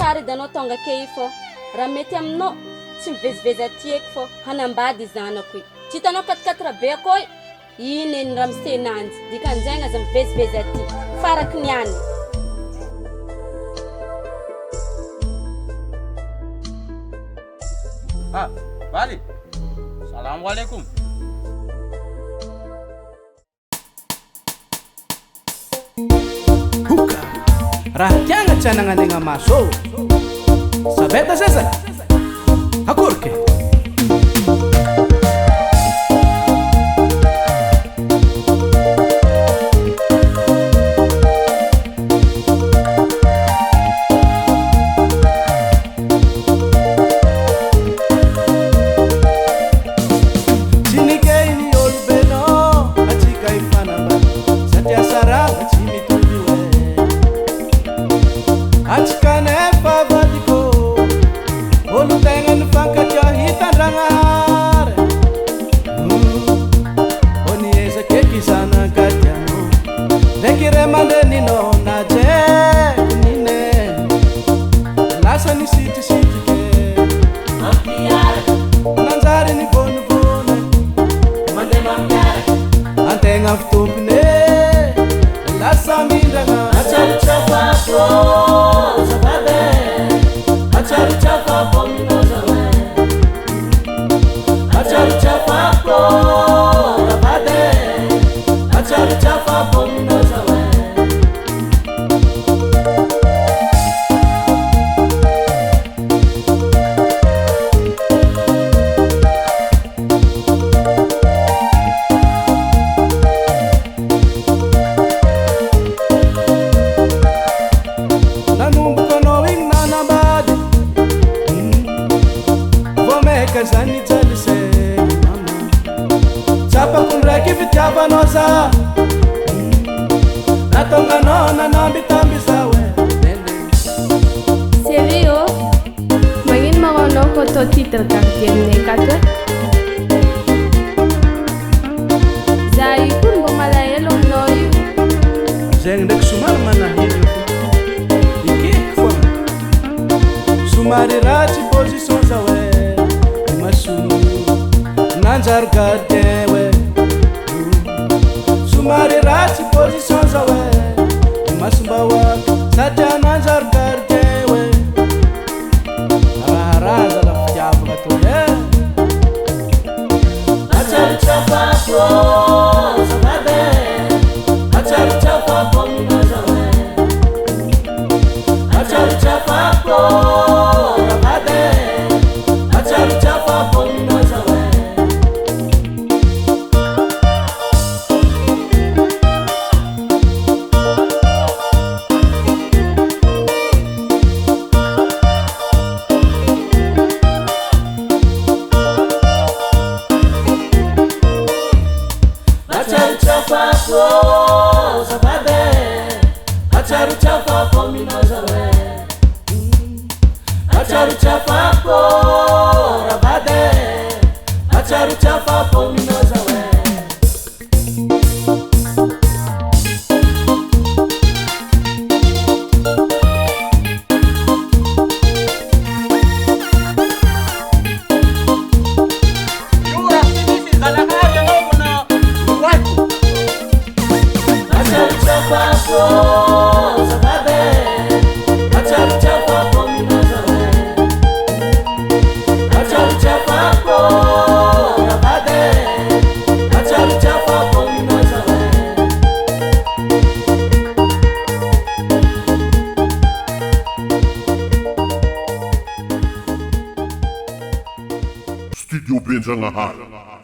tsara idanao tonga ke io fô raha mety aminao tsy mivezivezy aty eky fô hanambady zanako io tsy hitanao 4 be akô iny eny raha misenanjy dikan'izay aza mivezivezy aty faraky niany. Vali, assalamualaikum. Buka, rakyanga tsy anagnanegna maso sabeta sesa akorke Serio? Mangin magono ko to titel kang tienne katwe? Zai kun bumalaya long noyu. Zeng dek sumar mana hidu iki kwa sumari rati position zawe masu nanjar gadewe sumari rati position zawe masu bawa saja nanjar gadewe hara la fiabu gatoye achar chapa pro sabe achar chapa pomino zawe achar chapa pro rabade achar chapa pomino zawe achar chapa pro sabe achar chapa pomino zawe achar chapa pro rabade achar chapa pomino zawe achar chapa pro sabe achar chapa pomino zawe achar chapa pro rabade achar chapa pomino zawe Studio Benzangahara.